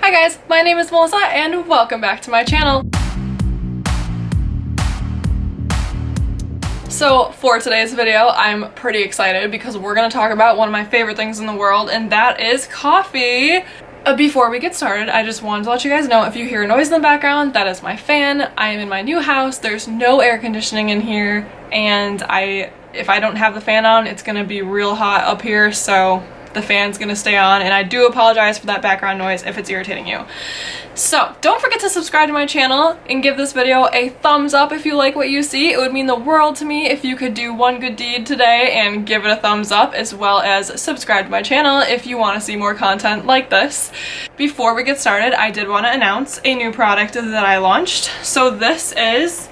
Hi guys, my name is Melissa and welcome back to my channel. So for today's video, I'm pretty excited because we're going to talk about one of my favorite things in the world, and that is coffee. Before we get started, I just wanted to let you guys know, if you hear a noise in the background, that is my fan. I am in my new house. There's no air conditioning in here, and if I don't have the fan on, it's going to be real hot up here, so the fan's gonna stay on, and I do apologize for that background noise if it's irritating you. So don't forget to subscribe to my channel and give this video a thumbs up if you like what you see. It would mean the world to me if you could do one good deed today and give it a thumbs up, as well as subscribe to my channel if you want to see more content like this. Before we get started, I did want to announce a new product that I launched. So this is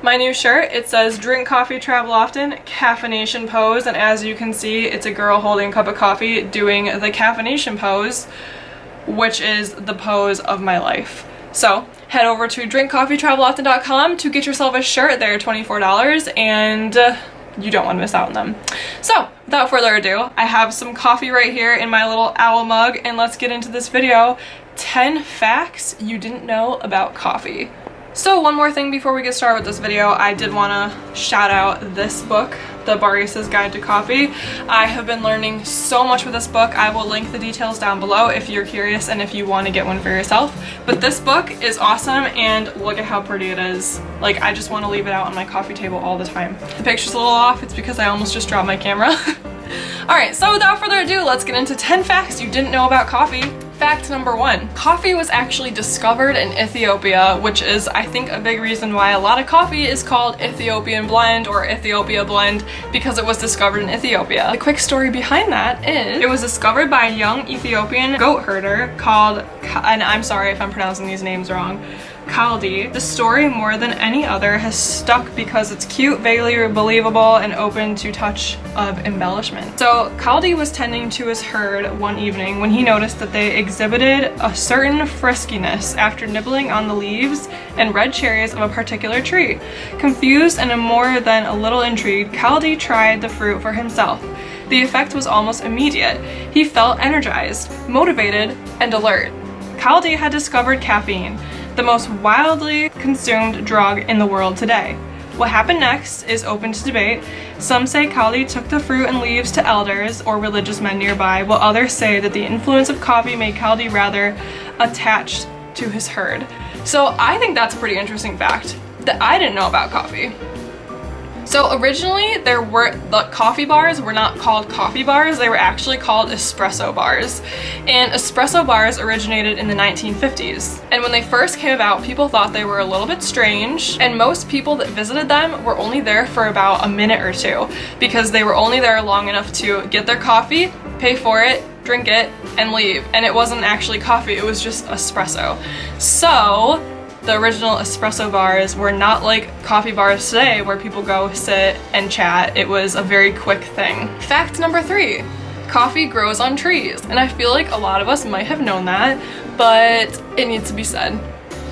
my new shirt. It says drink coffee, travel often, caffeination pose, and as you can see, it's a girl holding a cup of coffee doing the caffeination pose, which is the pose of my life. So head over to drinkcoffeetraveloften.com to get yourself a shirt. They're $24 and you don't want to miss out on them. So without further ado, I have some coffee right here in my little owl mug, and let's get into this video. 10 facts you didn't know about coffee. So one more thing before we get started with this video, I did want to shout out this book, The Barista's Guide to Coffee. I have been learning so much with this book. I will link the details down below if you're curious and if you want to get one for yourself. But this book is awesome, and look at how pretty it is. Like, I just want to leave it out on my coffee table all the time. The picture's a little off. It's because I almost just dropped my camera. Alright, so without further ado, let's get into 10 facts you didn't know about coffee. Fact number 1. Coffee was actually discovered in Ethiopia, which is, I think, a big reason why a lot of coffee is called Ethiopian blend or Ethiopia blend, because it was discovered in Ethiopia. The quick story behind that is, it was discovered by a young Ethiopian goat herder called, and I'm sorry if I'm pronouncing these names wrong, Kaldi. The story, more than any other, has stuck because it's cute, vaguely believable, and open to touch of embellishment. So Kaldi was tending to his herd one evening when he noticed that they exhibited a certain friskiness after nibbling on the leaves and red cherries of a particular tree. Confused and more than a little intrigued, Kaldi tried the fruit for himself. The effect was almost immediate. He felt energized, motivated, and alert. Kaldi had discovered caffeine, the most widely consumed drug in the world today. What happened next is open to debate. Some say Kaldi took the fruit and leaves to elders or religious men nearby, while others say that the influence of coffee made Kaldi rather attached to his herd. So I think that's a pretty interesting fact that I didn't know about coffee. So originally, the coffee bars were not called coffee bars, they were actually called espresso bars. And espresso bars originated in the 1950s. And when they first came about, people thought they were a little bit strange, and most people that visited them were only there for about a minute or two, because they were only there long enough to get their coffee, pay for it, drink it, and leave. And it wasn't actually coffee, it was just espresso. So the original espresso bars were not like coffee bars today where people go sit and chat. It was a very quick thing. Fact number 3. Coffee grows on trees. And I feel like a lot of us might have known that, but it needs to be said.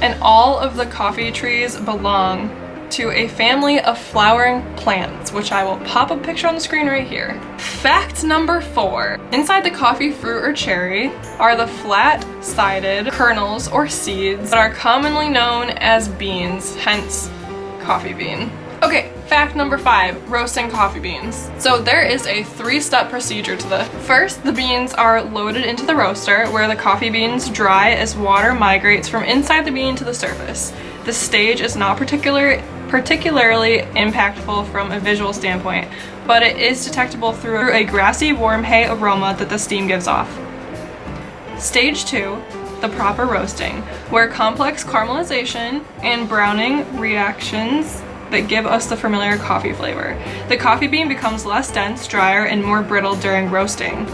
And all of the coffee trees belong to a family of flowering plants, which I will pop a picture on the screen right here. Fact number 4. Inside the coffee fruit or cherry are the flat-sided kernels or seeds that are commonly known as beans, hence coffee bean. Okay, fact number 5, roasting coffee beans. So there is a 3-step procedure to this. First, the beans are loaded into the roaster, where the coffee beans dry as water migrates from inside the bean to the surface. This stage is not particularly impactful from a visual standpoint, but it is detectable through a grassy, warm hay aroma that the steam gives off. Stage 2, the proper roasting, where complex caramelization and browning reactions that give us the familiar coffee flavor. The coffee bean becomes less dense, drier, and more brittle during roasting.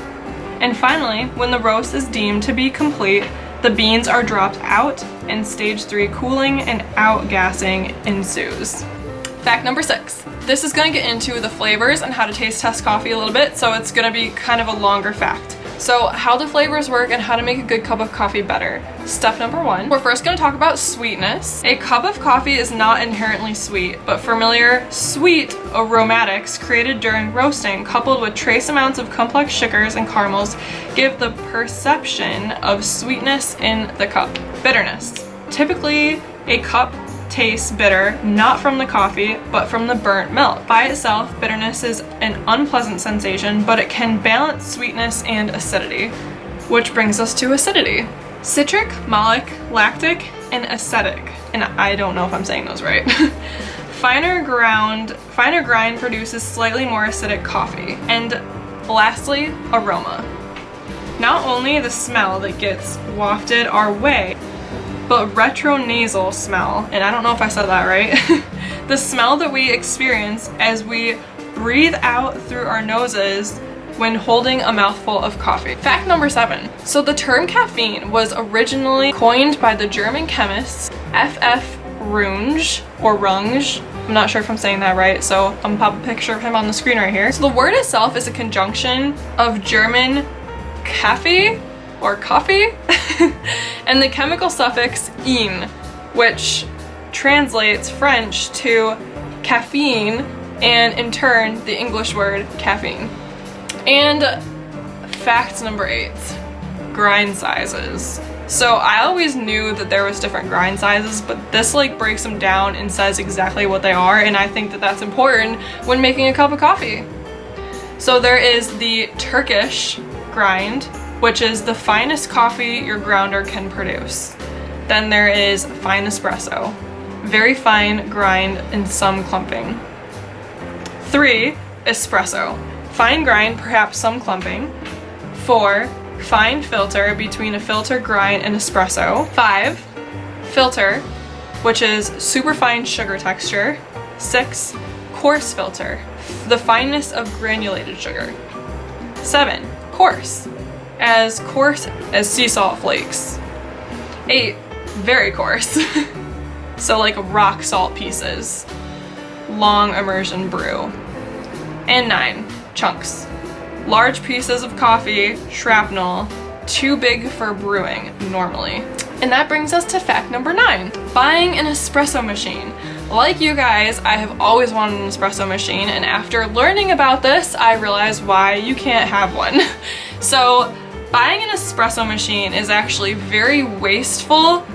And finally, when the roast is deemed to be complete, the beans are dropped out, and stage 3 cooling and outgassing ensues. Fact number 6. This is going to get into the flavors and how to taste test coffee a little bit, so it's going to be kind of a longer fact. So how the flavors work and how to make a good cup of coffee better. Step number 1, we're first going to talk about sweetness. A cup of coffee is not inherently sweet, but familiar sweet aromatics created during roasting coupled with trace amounts of complex sugars and caramels give the perception of sweetness in the cup. Bitterness. Typically, a cup tastes bitter not from the coffee but from the burnt milk. By itself, bitterness is an unpleasant sensation, but it can balance sweetness and acidity, which brings us to acidity. Citric, malic, lactic, and acetic. And I don't know if I'm saying those right. Finer grind produces slightly more acidic coffee. And lastly, aroma. Not only the smell that gets wafted our way, but retronasal smell, and I don't know if I said that right, the smell that we experience as we breathe out through our noses when holding a mouthful of coffee. Fact number 7. So the term caffeine was originally coined by the German chemist F.F. Runge, or Runge. I'm not sure if I'm saying that right, so I'm gonna pop a picture of him on the screen right here. So the word itself is a conjunction of German Kaffee, or coffee, and the chemical suffix "ine," which translates French to caffeine, and in turn the English word caffeine. And fact number 8, grind sizes. So I always knew that there was different grind sizes, but this like breaks them down and says exactly what they are, and I think that that's important when making a cup of coffee. So there is the Turkish grind, which is the finest coffee your grounder can produce. Then there is fine espresso, very fine grind and some clumping. 3, espresso, fine grind, perhaps some clumping. 4, fine filter, between a filter grind and espresso. 5, filter, which is super fine sugar texture. 6, coarse filter, the fineness of granulated sugar. 7, coarse as sea salt flakes. 8, very coarse, so like rock salt pieces, long immersion brew. And 9, chunks, large pieces of coffee, shrapnel, too big for brewing normally. And that brings us to fact number 9, buying an espresso machine. Like you guys, I have always wanted an espresso machine, and after learning about this, I realized why you can't have one. So buying an espresso machine is actually very wasteful,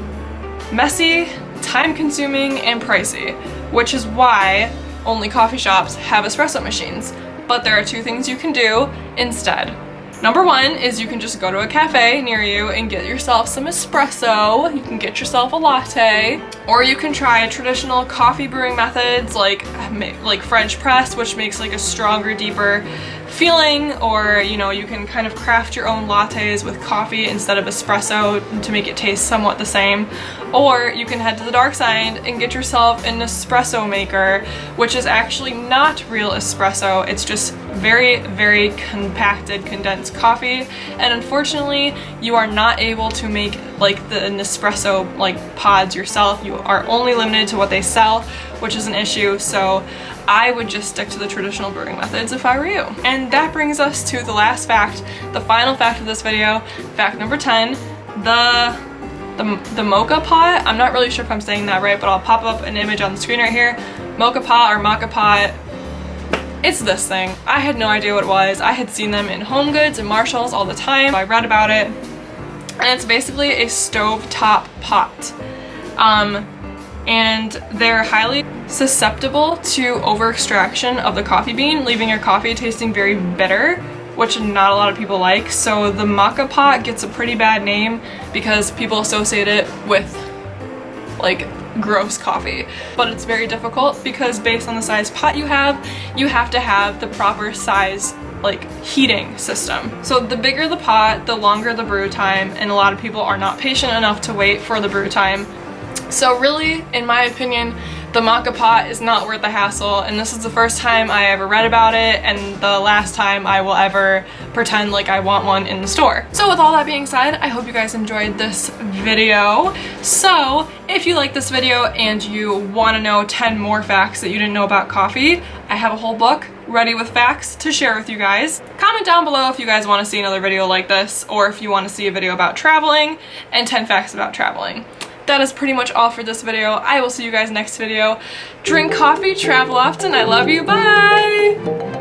messy, time-consuming, and pricey, which is why only coffee shops have espresso machines. But there are 2 things you can do instead. Number 1 is you can just go to a cafe near you and get yourself some espresso. You can get yourself a latte, or you can try traditional coffee brewing methods like French press, which makes like a stronger, deeper feeling, or you know, you can kind of craft your own lattes with coffee instead of espresso to make it taste somewhat the same. Or you can head to the dark side and get yourself an espresso maker, which is actually not real espresso. It's just very, very compacted, condensed coffee, and unfortunately you are not able to make like the Nespresso like pods yourself. You are only limited to what they sell, which is an issue. So I would just stick to the traditional brewing methods if I were you. And that brings us to the last fact, the final fact of this video, fact number 10, the mocha pot. I'm not really sure if I'm saying that right, but I'll pop up an image on the screen right here. Mocha pot or maca pot. It's this thing. I had no idea what it was. I had seen them in Home Goods and Marshalls all the time. I read about it, and it's basically a stovetop pot. And they're highly susceptible to over-extraction of the coffee bean, leaving your coffee tasting very bitter, which not a lot of people like. So the maca pot gets a pretty bad name because people associate it with like gross coffee, but it's very difficult because based on the size pot you have to have the proper size like heating system. So the bigger the pot, the longer the brew time, and a lot of people are not patient enough to wait for the brew time. So really, in my opinion, the maca pot is not worth the hassle, and this is the first time I ever read about it and the last time I will ever pretend like I want one in the store. So with all that being said, I hope you guys enjoyed this video. So if you like this video and you want to know 10 more facts that you didn't know about coffee, I have a whole book ready with facts to share with you guys. Comment down below if you guys want to see another video like this, or if you want to see a video about traveling and 10 facts about traveling. That is pretty much all for this video. I will see you guys next video. Drink coffee, travel often. I love you. Bye!